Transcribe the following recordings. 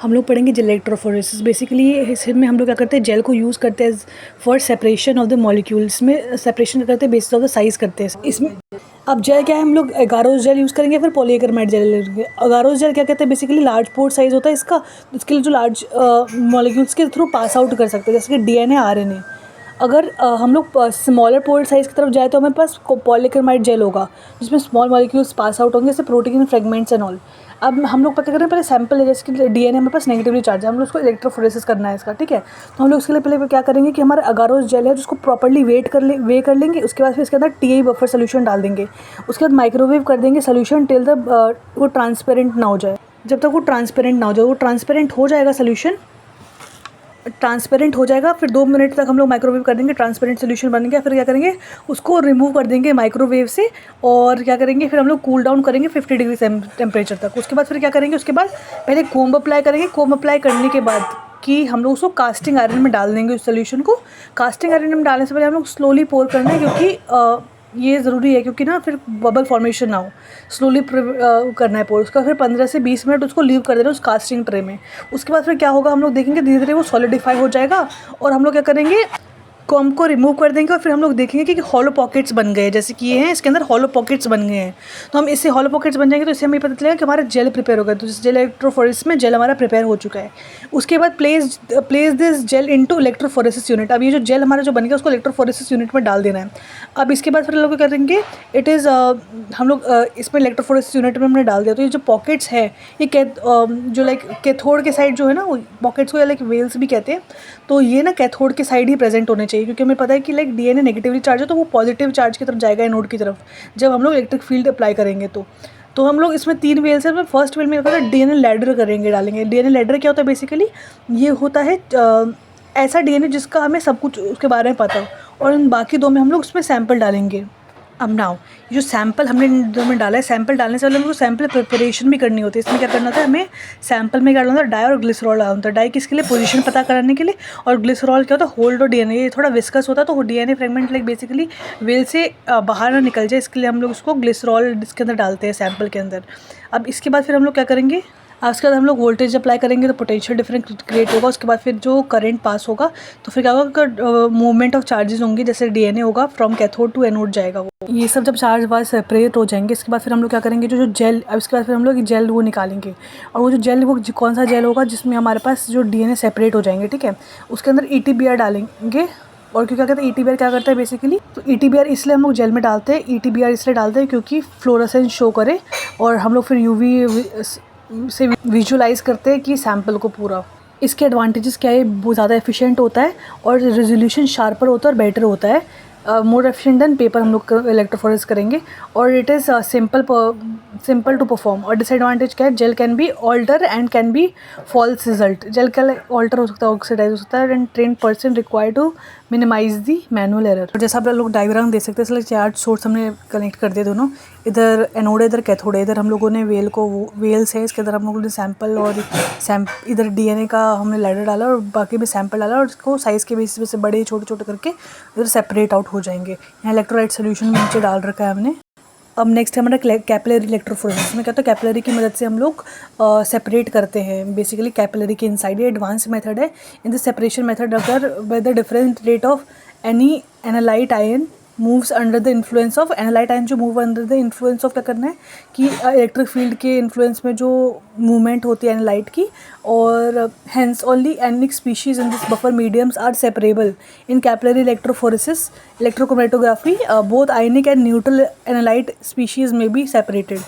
हम लोग पढ़ेंगे जेल इलेक्ट्रोफोरेसिस। बेसिकली इसमें हम लोग क्या करते हैं, जेल को यूज़ करते हैं for separation of the molecules में सेपरेशन करते हैं बेसिस ऑफ द साइज़ करते हैं इसमें। अब जेल क्या है, हम लोग एगारोस जेल यूज़ करेंगे, फिर पॉलीएक्रमाइड जेल लेंगे। एगारोस जेल क्या कहते हैं, बेसिकली लार्ज पोर्ट साइज़ होता है इसका, इसके लिए जो लार्ज मॉलिक्यूल्स के थ्रू पास आउट कर सकते हैं, जैसे कि डीएनए आरएनए। अगर हम लोग स्मॉलर पोर्ट साइज़ की तरफ जाए तो हमारे पास पॉलीक्रमाइड जेल होगा, जिसमें स्मॉल मॉलिक्यूल्स पास आउट होंगे, जैसे प्रोटीन फ्रेगमेंट्स एंड ऑल। अब हम लोग क्या करें, पहले सैंपल है, जैसे कि डीएनए हमारे पास नेगेटिवली चार्ज है, हम लोग उसको इलेक्ट्रोफोरेसिस करना है इसका, ठीक है। तो हम लोग इसके लिए पहले क्या करेंगे कि हमारा एगारोस जेल है जिसको प्रॉपर्ली वे कर लेंगे। उसके बाद फिर इसके अंदर टीआई बफर सोल्यूशन डाल देंगे। उसके बाद माइक्रोवेव कर देंगे सोल्यूशन टिल द वो ट्रांसपेरेंट ना हो जाए। जब तक वो ट्रांसपेरेंट ना हो जाए, वो ट्रांसपेरेंट हो जाएगा सोल्यूशन, ट्रांसपेरेंट हो जाएगा, फिर 2 मिनट तक हम लोग माइक्रोवेव कर देंगे, ट्रांसपेरेंट सोल्यूशन बन गया। फिर क्या करेंगे, उसको रिमूव कर देंगे माइक्रोवेव से, और क्या करेंगे, फिर हम लोग कूल डाउन करेंगे 50 डिग्री टेम्परेचर तक। उसके बाद फिर क्या करेंगे, उसके बाद पहले कोम अप्लाई करेंगे। कोम अप्लाई करने के बाद कि हम लोग उसको कास्टिंग आयरन में डाल देंगे उस सोल्यूशन को। कास्टिंग आयरन में डालने से पहले हम लोग स्लोली पोर करना है, क्योंकि ये ज़रूरी है, क्योंकि ना फिर बबल फॉर्मेशन ना हो। स्लोली करना है पोर उसका। फिर 15 से 20 मिनट उसको लीव कर देना उस कास्टिंग ट्रे में। उसके बाद फिर क्या होगा, हम लोग देखेंगे धीरे धीरे वो सॉलिडिफाई हो जाएगा, और हम लोग क्या करेंगे, कॉम को रिमूव कर देंगे, और फिर हम लोग देखेंगे कि हॉलो पॉकेट्स बन गए, जैसे कि ये हैं, इसके अंदर हॉलो पॉकेट्स बन गए हैं। तो हम इससे हॉलो पॉकेट्स बन जाएंगे तो इससे हमें पता चलेगा कि हमारा जेल प्रिपेयर हो गया। तो जिस जेल इलेक्ट्रोफोरेसिस में जेल हमारा प्रिपेयर हो चुका है। उसके बाद place this gel into electrophoresis unit. अब ये जो जेल हमारा जो बन गया उसको इलेक्ट्रोफोरेसिस यूनिट में डाल देना है। अब इसके बाद फिर हम लोग क्या करेंगे, हम लोग इसमें इलेक्ट्रोफोरेसिस यूनिट में हमने डाल दिया। तो ये जो पॉकेट्स है, ये जो लाइक कैथोड के साइड जो है ना, वो पॉकेट्स को लाइक वेल्स भी कहते हैं। तो ये ना कैथोड के साइड ही प्रेजेंट होने चाहिए, क्योंकि हमें पता है कि लाइक डीएनए नेगेटिवली चार्ज है, तो वो पॉजिटिव चार्ज की तरफ जाएगा एनोड की तरफ, जब हम लोग इलेक्ट्रिक फील्ड अप्लाई करेंगे। तो हम लोग इसमें 3 वेल्स है। फर्स्ट वेल में क्या होता है, डीएनए लैडर डालेंगे। डीएनए लैडर क्या होता है, बेसिकली ये होता है ऐसा डीएनए जिसका हमें सब कुछ उसके बारे में पता हो, और इन बाकी 2 में हम लोग उसमें सैंपल डालेंगे। अब नाउ जो सैंपल हमने इन 2 में डाला है, सैंपल डालने से पहले हमको सैंपल प्रिपरेशन भी करनी होती है। इसमें क्या करना होता है, हमें सैंपल में क्या डालना होता है, डाई और ग्लिसरॉल डालना होता है। डाई किसके लिए, पोजीशन पता करने के लिए, और ग्लिसरॉल क्या होता है, होल्ड और डीएनए, ये थोड़ा विस्कस होता है, तो DNA fragment like basically well से बाहर ना निकल जाए, इसके लिए हम लोग उसको ग्लिसरॉल इसके अंदर डालते हैं, सैंपल के अंदर। अब इसके बाद फिर हम लोग क्या करेंगे, उसके बाद हम लोग वोल्टेज अप्लाई करेंगे तो पोटेंशियल डिफरेंस क्रिएट होगा। उसके बाद फिर जो करंट पास होगा तो फिर क्या होगा, मूवमेंट ऑफ चार्जेस होंगे, जैसे डीएनए होगा फ्रॉम कैथोड टू एनोड जाएगा वो। ये सब जब चार्ज वार्ज सेपरेट हो जाएंगे, इसके बाद फिर हम लोग क्या करेंगे, जो जेल, अब इसके बाद फिर हम लोग जेल वो निकालेंगे। और वो जो जेल, वो कौन सा जेल होगा, जिसमें हमारे पास जो डीएनए सेपरेट हो जाएंगे, ठीक है। उसके अंदर ईटीबीआर डालेंगे। और क्यों क्या कहते हैं, ईटीबीआर क्या करता है बेसिकली, तो ईटीबीआर इसलिए हम लोग जेल में डालते हैं, ईटीबीआर इसलिए डालते हैं क्योंकि फ्लोरेसेंस शो करे, और हम लोग फिर यूवी से विजुलाइज करते हैं कि सैंपल को पूरा। इसके एडवांटेजेस क्या है, बहुत ज़्यादा एफिशिएंट होता है, और रेजोल्यूशन शार्पर होता है और बेटर होता है, मोर एफिशिएंट देन पेपर हम लोग इलेक्ट्रोफोरेसिस करेंगे, और it is simple to perform. और डिसएडवांटेज क्या है, gel can be alter and can be false result. Gel का ऑल्टर हो सकता है, ऑक्सीडाइज हो सकता है, and train person required to minimise the manual error. और जैसा आप लोग डायग्राम देख सकते हैं, इसलिए चार्ज सोर्स हमने कनेक्ट कर दिए दोनों, इधर एनोड इधर कैथोड है। इधर हम लोगों ने वेल्स है, इसके अंदर हम लोगों ने सैंपल, और इधर डीएनए का हमने लैडर डाला, और बाकी भी सैंपल डाला, और इसको साइज़ के बेसिस से बड़े छोटे छोटे करके इधर सेपरेट आउट हो जाएंगे। यहाँ इलेक्ट्रोलाइट सोल्यूशन नीचे डाल रखा है हमने। अब नेक्स्ट है हमारा कैपिलरी इलेक्ट्रोफोरेसिस में क्या होता है, कैपिलरी की मदद से हम लोग सेपरेट करते हैं बेसिकली कैपिलरी के इनसाइड। ये एडवांस मेथड है। इन दिस सेपरेशन मेथड अगर by the different rate of any analyte ion moves under the influence of, analyte ion जो move under the influence of, क्या करना है कि इलेक्ट्रिक फील्ड के इन्फ्लुएंस में जो मूवमेंट होती है एनालाइट की, और hence only anionic species in this buffer mediums are separable in capillary electrophoresis electrochromatography, both ionic and neutral analyte species may be separated.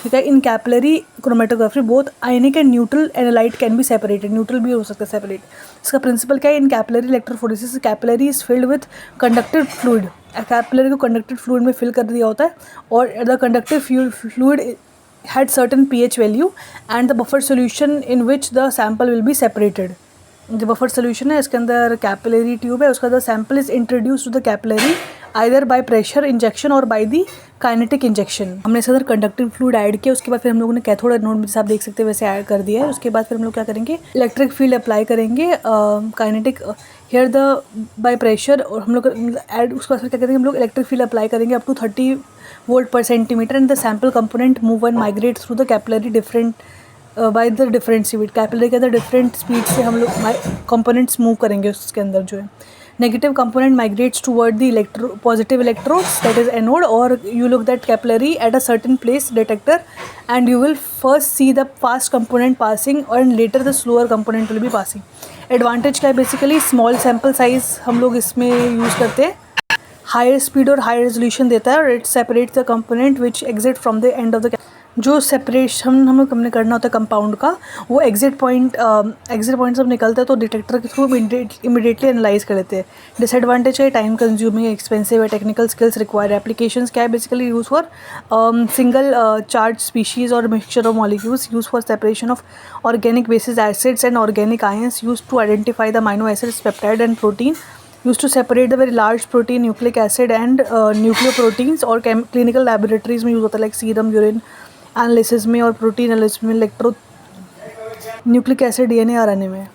ठीक है, in capillary chromatography both ionic and neutral analyte can be separated, neutral भी हो सकता है separate. इसका principle क्या है, in capillary electrophoresis capillary is filled with conductive fluid. Capillary को कंडक्टिव फ्लूइड में फिल कर दिया होता है, और the conductive fluid had certain pH value and the buffer solution in which the sample will be separated. जो buffer solution है, इसके अंदर कैपिलरी ट्यूब है, उसका the sample is introduce to the capillary either by pressure injection और by the kinetic injection. हमने इसके अंदर कंडक्टिव फ्लूइड ऐड किया। उसके बाद फिर हम लोगों ने कैथोड एनोड में, जैसे आप देख सकते हैं वैसे ऐड कर दिया है। उसके बाद फिर हम लोग क्या करेंगे, इलेक्ट्रिक फील्ड अप्लाई करेंगे, काइनेटिक हेयर द बाय प्रेशर, और हम लोग ऐड, उसके बाद फिर क्या करेंगे, हम लोग इलेक्ट्रिक फील्ड अप्लाई करेंगे अप टू 30 वोल्ट पर centimetre, and the sample component move and migrate through the capillary different by the different speed, capillary के अंदर डिफरेंट स्पीड से हम लोग कंपोनेंट्स मूव करेंगे उसके अंदर जो है. Negative component migrates toward the positive electrodes that is anode, और you look that capillary at a certain place detector and you will first see the fast component passing and later the slower component will be passing. Advantage क्या है basically, small sample size हम लोग इसमें use करते हैं, higher speed और higher resolution देता है, और it separates the component which exit from the end of the, जो सेपरेशन हम लोग हमने करना होता है कंपाउंड का, वो एग्जिट पॉइंट सब निकलता है तो डिटेक्टर के थ्रू इमीडिएटली एनालाइज कर लेते हैं. डिसएडवांटेज है टाइम कंज्यूमिंग, एक्सपेंसिव है, टेक्निकल स्किल्स रिक्वायर. एप्लीकेशंस क्या है basically, use for single charge species और mixture of molecules, use for separation of organic bases acids and organic ions, use to identify the amino acids, peptide and protein, used to separate the very large protein, nucleic acid and nucleoproteins, और clinical laboratories में use होता है like serum, urine analysis में और protein analysis में, nucleic acid, DNA, RNA में.